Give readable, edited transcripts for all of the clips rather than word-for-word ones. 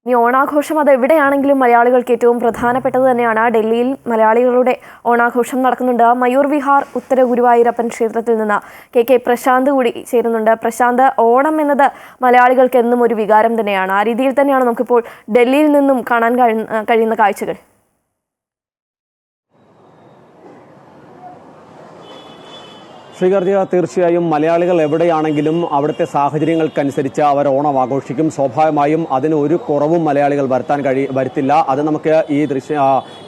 ഈ ഓണാഘോഷം അത് എവിടെയാണെങ്കിലും മലയാളികൾക്ക് ഏറ്റവും പ്രധാനപ്പെട്ടത് തന്നെയാണ്. ഡൽഹിയിൽ മലയാളികളുടെ ഓണാഘോഷം നടക്കുന്നുണ്ട്. മയൂർ വിഹാർ ഉത്തര ഗുരുവായൂരപ്പൻ ക്ഷേത്രത്തിൽ നിന്ന് കെ പ്രശാന്ത് കൂടി ചേരുന്നുണ്ട്. പ്രശാന്ത്, ഓണം എന്നത് മലയാളികൾക്ക് എന്നും ഒരു വികാരം തന്നെയാണ്. ആ രീതിയിൽ തന്നെയാണ് നമുക്കിപ്പോൾ ഡൽഹിയിൽ നിന്നും കാണാൻ കഴിയുന്ന കാഴ്ചകൾ. ശ്രീകർത്തിക, തീർച്ചയായും മലയാളികൾ എവിടെയാണെങ്കിലും അവിടുത്തെ സാഹചര്യങ്ങൾക്കനുസരിച്ച് അവർ ഓണം ആഘോഷിക്കും. സ്വാഭാവികമായും അതിന് ഒരു കുറവും മലയാളികൾ വരുത്തില്ല. അത് നമുക്ക് ഈ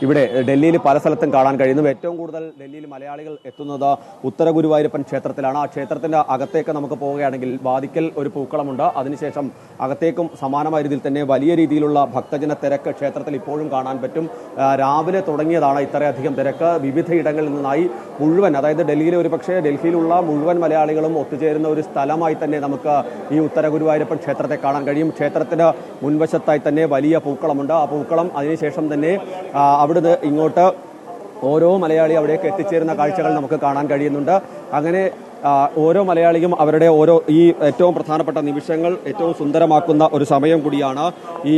ഇവിടെ ഡൽഹിയിൽ പല സ്ഥലത്തും കാണാൻ കഴിയുന്നു. ഏറ്റവും കൂടുതൽ ഡൽഹിയിൽ മലയാളികൾ എത്തുന്നത് ഉത്തര ഗുരുവായൂരപ്പൻ ക്ഷേത്രത്തിലാണ്. ആ ക്ഷേത്രത്തിന്റെ അകത്തേക്ക് നമുക്ക് പോവുകയാണെങ്കിൽ വാതിക്കൽ ഒരു പൂക്കളമുണ്ട്. അതിനുശേഷം അകത്തേക്കും സമാനമായ രീതിയിൽ തന്നെ വലിയ രീതിയിലുള്ള ഭക്തജന തിരക്ക് ക്ഷേത്രത്തിൽ ഇപ്പോഴും കാണാൻ പറ്റും. രാവിലെ തുടങ്ങിയതാണ് ഇത്രയധികം തിരക്ക്. വിവിധ ഇടങ്ങളിൽ നിന്നായി മുഴുവൻ, അതായത് ഡൽഹിയിലെ ഒരുപക്ഷെ ഡൽഹിയിലുള്ള മുഴുവൻ മലയാളികളും ഒത്തുചേരുന്ന ഒരു സ്ഥലമായി തന്നെ നമുക്ക് ഈ ഉത്തര ഗുരുവായൂരപ്പൻ ക്ഷേത്രത്തെ കാണാൻ കഴിയും. ക്ഷേത്രത്തിന് മുൻവശത്തായി തന്നെ വലിയ പൂക്കളമുണ്ട്. ആ പൂക്കളം അതിനുശേഷം തന്നെ അവിടുന്ന് ഇങ്ങോട്ട് ഓരോ മലയാളി അവിടേക്ക് എത്തിച്ചേരുന്ന കാഴ്ചകൾ നമുക്ക് കാണാൻ കഴിയുന്നുണ്ട്. അങ്ങനെ ഓരോ മലയാളിയും അവരുടെ ഈ ഏറ്റവും പ്രധാനപ്പെട്ട നിമിഷങ്ങൾ ഏറ്റവും സുന്ദരമാക്കുന്ന ഒരു സമയം കൂടിയാണ് ഈ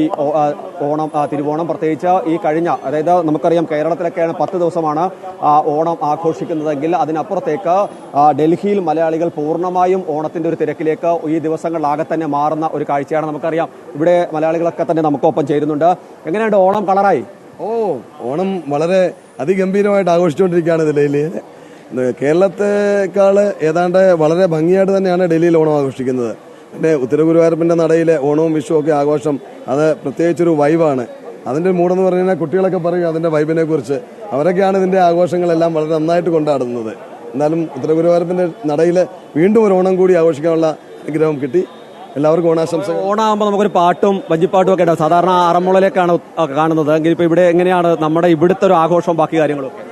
ഓണം, തിരുവോണം. പ്രത്യേകിച്ച് ഈ കഴിഞ്ഞ, അതായത് നമുക്കറിയാം കേരളത്തിലൊക്കെയാണ് 10 ദിവസമാണ് ഓണം ആഘോഷിക്കുന്നതെങ്കിൽ അതിനപ്പുറത്തേക്ക് ഡൽഹിയിൽ മലയാളികൾ പൂർണ്ണമായും ഓണത്തിന്റെ ഒരു തിരക്കിലേക്ക് ഈ ദിവസങ്ങളിലാകെ തന്നെ മാറുന്ന ഒരു കാഴ്ചയാണ്. നമുക്കറിയാം ഇവിടെ മലയാളികളൊക്കെ തന്നെ നമുക്കൊപ്പം ചേരുന്നുണ്ട്. എങ്ങനെയുണ്ട് ഓണം? കളറായി? ഓണം വളരെ അതിഗംഭീരമായിട്ട് ആഘോഷിച്ചുകൊണ്ടിരിക്കുകയാണ് ഡൽഹിയിൽ. കേരളത്തെക്കാൾ ഏതാണ്ട് വളരെ ഭംഗിയായിട്ട് തന്നെയാണ് ഡൽഹിയിൽ ഓണം ആഘോഷിക്കുന്നത്. പിന്നെ ഉത്തര ഗുരുവായൂരപ്പൻ്റെ നടയിലെ ഓണവും വിഷുവും ഒക്കെ ആഘോഷം അത് പ്രത്യേകിച്ചൊരു വൈബാണ്. അതിൻ്റെ മൂടെന്ന് പറഞ്ഞു കഴിഞ്ഞാൽ കുട്ടികളൊക്കെ പറയും അതിൻ്റെ വൈബിനെ കുറിച്ച്. അവരൊക്കെയാണ് ഇതിൻ്റെ ആഘോഷങ്ങളെല്ലാം വളരെ നന്നായിട്ട് കൊണ്ടാടുന്നത്. എന്നാലും ഉത്തര ഗുരുവായൂരപ്പൻ്റെ നടയിൽ വീണ്ടും ഒരു ഓണം കൂടി ആഘോഷിക്കാനുള്ള അനുഗ്രഹം കിട്ടി. എല്ലാവർക്കും ഓണാശംസ. ഓണാകുമ്പോൾ നമുക്കൊരു പാട്ടും വഞ്ചിപ്പാട്ടും ഒക്കെ ഉണ്ടാവും. സാധാരണ ആറന്മുളയിലേക്കാണ് കാണുന്നത്. എങ്കിൽ ഇപ്പോൾ ഇവിടെ എങ്ങനെയാണ് നമ്മുടെ ഇവിടുത്തെ ഒരു ആഘോഷം, ബാക്കി കാര്യങ്ങളൊക്കെ?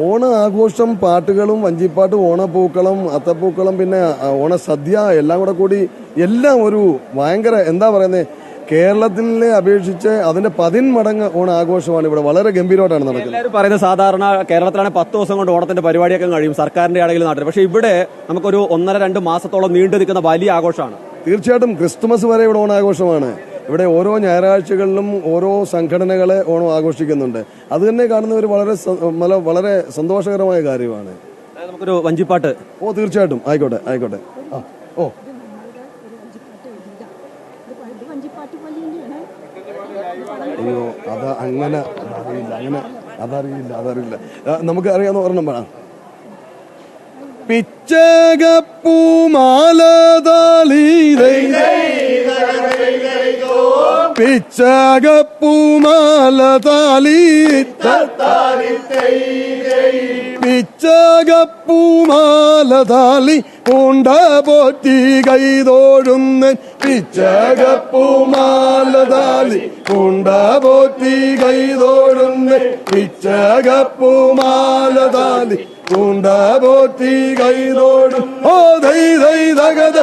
ഓണ ആഘോഷം, പാട്ടുകളും വഞ്ചിപ്പാട്ടും ഓണപ്പൂക്കളം, അത്തപ്പൂക്കളം, പിന്നെ ഓണസദ്യ എല്ലാം കൂടി എല്ലാം ഒരു ഭയങ്കര എന്താ പറയുന്നത്, കേരളത്തിലെ അപേക്ഷിച്ച് അതിന്റെ 10 മടങ്ങ് ഓണാഘോഷമാണ് ഇവിടെ. വളരെ ഗംഭീരമായിട്ടാണ് നടക്കുന്നത്. എല്ലാവരും പറയുന്നത് സാധാരണ കേരളത്തിലാണെങ്കിൽ 10 ദിവസം കൊണ്ട് ഓണത്തിന്റെ പരിപാടിയൊക്കെ കഴിയും, സർക്കാരിന്റെ ആണെങ്കിലും നാട്ടിൽ. പക്ഷേ ഇവിടെ നമുക്കൊരു 1.5-2 മാസത്തോളം നീണ്ടു നിൽക്കുന്ന വലിയ ആഘോഷമാണ്. തീർച്ചയായിട്ടും ക്രിസ്തുമസ് വരെ ഇവിടെ ഓണാഘോഷമാണ്. ഇവിടെ ഓരോ ഞായറാഴ്ചകളിലും ഓരോ സംഘടനകളെ ഓണം ആഘോഷിക്കുന്നുണ്ട്. അത് തന്നെ കാണുന്നവർ വളരെ സന്തോഷകരമായ കാര്യമാണ്. നമുക്കൊരു വഞ്ചിപ്പാട്ട്. തീർച്ചയായിട്ടും, ആയിക്കോട്ടെ. അയ്യോ, അതറിയില്ല. നമുക്ക് അറിയാവുന്ന ഒരെണ്ണം വേണം. പിച്ചകപ്പൂമാലതാളി പിച്ചകപ്പൂമാലതാളി പിച്ചകപ്പൂമാലതാളി പൂണ്ട പോറ്റി കൈതോഴുന്ന പിച്ചകപ്പൂമാലതാളി പൂണ്ട പോറ്റി കൈതോഴുന്ന പിച്ചകപ്പൂമാലതാളി പൂണ്ട പോറ്റി കൈതോടും. ഓ ദൈ ദഗദ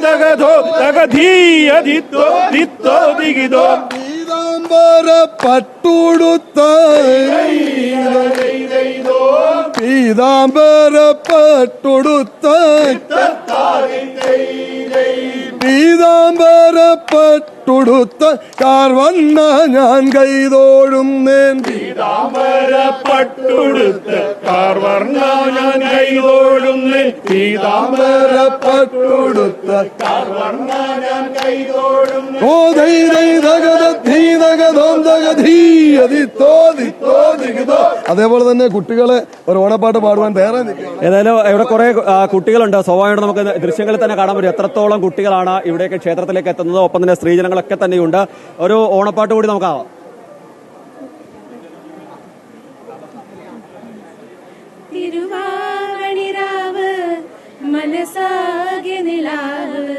ദഗധോ ദഗധീയദിത്തോ ദിത്തോ ദിഗിതോ പീതാംബര പട്ടുടുത്ത പീതാംബര പട്ടുടുത്ത പീതാംബര പട്ടുടുത്ത കാർവണ്ണ ഞാൻ കൈതോഴുന്നേൻ. പീതാംബര പട്ടുടുത്ത കാർവർണ്ണ ഞാൻ കൈതോഴുന്നേൻ. പീതാംബര പട്ടുടുത്ത കാർവർണ്ണ ഞാൻ കൈതോഴുന്നേൻ. ഓ ദൈ ദഗദ ധീതഗതോം ദഗധീയദിത്തോ ദിത്തോ ദിഗതോ. അതേപോലെ തന്നെ കുട്ടികളെ ഒരു ഓണപ്പാട്ട് പാടുവാൻ തയ്യാറായി നിൽക്കുകയാണ്. ഏതായാലും ഇവിടെ കുറെ കുട്ടികളുണ്ട്. സ്വാഭാവികമായിട്ട് നമുക്ക് ദൃശ്യങ്ങളിൽ തന്നെ കാണാൻ പറ്റും എത്രത്തോളം കുട്ടികളാണ് ഇവിടേക്ക് ക്ഷേത്രത്തിലേക്ക് എത്തുന്നത്. ഒപ്പം തന്നെ സ്ത്രീജനങ്ങളൊക്കെ തന്നെയുണ്ട്. ഒരു ഓണപ്പാട്ട് കൂടി നമുക്കാവാം. തിരുവാണിരാവ് മനസാകെ നിലാവ്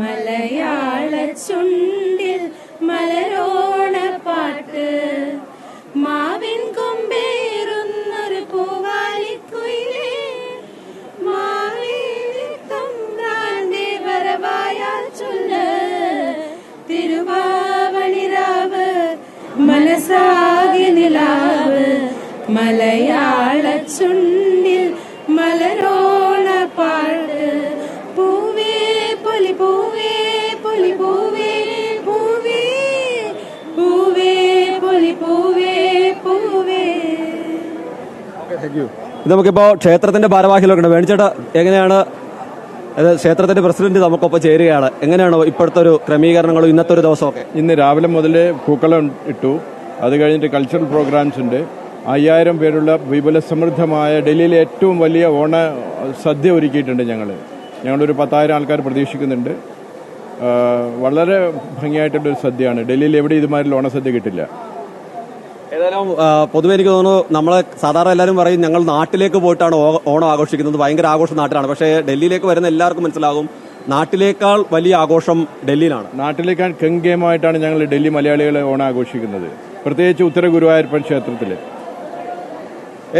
മലയാള ചുണ്ടിൽ മലരോണപ്പാട്ട് മാവിൻ കൊമ്പേറുന്നൊരു പൂവാലിക്കുയിലേ മാവേലിത്തമ്പ്രാന്റെ വരവായാൽ ചൊല്ല് തിരുവാവണിരാവ് മനസാകെ നിലാവ് മലയാള ചുണ്ടിൽ മലരോണപ്പാട്ട് പൂവേ പൊലി പൂവേ പൊലി പൂവേ പൂവേ പൂവേ പൂവേ. ഇത് നമുക്കിപ്പോൾ ക്ഷേത്രത്തിന്റെ ഭാരവാഹികളൊക്കെ ഉണ്ട്. വേണിച്ചേട്ടാ, എങ്ങനെയാണ് ക്ഷേത്രത്തിന്റെ പ്രസിഡന്റ് നമുക്കൊപ്പം ചേരുകയാണ്. എങ്ങനെയാണ് ഇപ്പോഴത്തെ ഒരു ക്രമീകരണങ്ങളും ഇന്നത്തെ ഒരു ദിവസമൊക്കെ? ഇന്ന് രാവിലെ മുതൽ പൂക്കളം ഇട്ടു. അത് കഴിഞ്ഞിട്ട് കൾച്ചറൽ പ്രോഗ്രാംസ് ഉണ്ട്. 5000 പേരുള്ള വിപുല സമൃദ്ധമായ ഡൽഹിയിലെ ഏറ്റവും വലിയ ഓണ സദ്യ ഒരുക്കിയിട്ടുണ്ട്. ഞങ്ങളൊരു 10,000 ആൾക്കാർ പ്രതീക്ഷിക്കുന്നുണ്ട്. വളരെ ഭംഗിയായിട്ടുള്ളൊരു സദ്യയാണ്. ഡൽഹിയിൽ എവിടെ ഇതുമാതിരി ഓണസദ്യ കിട്ടില്ല. ഏതായാലും പൊതുവെ എനിക്ക് തോന്നുന്നു, നമ്മൾ സാധാരണ എല്ലാവരും പറയും ഞങ്ങൾ നാട്ടിലേക്ക് പോയിട്ടാണ് ഓണം ആഘോഷിക്കുന്നത്, ഭയങ്കര ആഘോഷം നാട്ടിലാണ്. പക്ഷേ ഡൽഹിയിലേക്ക് വരുന്ന എല്ലാവർക്കും മനസ്സിലാകും നാട്ടിലേക്കാൾ വലിയ ആഘോഷം ഡൽഹിയിലാണ്. നാട്ടിലേക്കാൾ കെങ്കേമായിട്ടാണ് ഞങ്ങൾ ഡൽഹി മലയാളികൾ ഓണം ആഘോഷിക്കുന്നത്, പ്രത്യേകിച്ച് ഉത്തര ഗുരുവായൂരപ്പൻ ക്ഷേത്രത്തിൽ.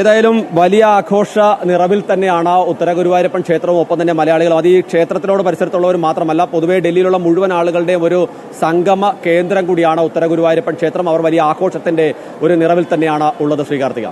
ഏതായാലും വലിയ ആഘോഷ നിറവിൽ തന്നെയാണ് ഉത്തര ഗുരുവായൂരപ്പൻ ക്ഷേത്രവും ഒപ്പം തന്നെ മലയാളികളും. അത് ഈ ക്ഷേത്രത്തിനോട് പരിസരത്തുള്ളവർ മാത്രമല്ല, പൊതുവെ ഡൽഹിയിലുള്ള മുഴുവൻ ആളുകളുടെയും ഒരു സംഗമ കേന്ദ്രം കൂടിയാണ് ഉത്തര ഗുരുവായൂരപ്പൻ ക്ഷേത്രം. അവർ വലിയ ആഘോഷത്തിന്റെ ഒരു നിറവിൽ തന്നെയാണ് ഉള്ളത്. ശ്രീകാർത്തിക.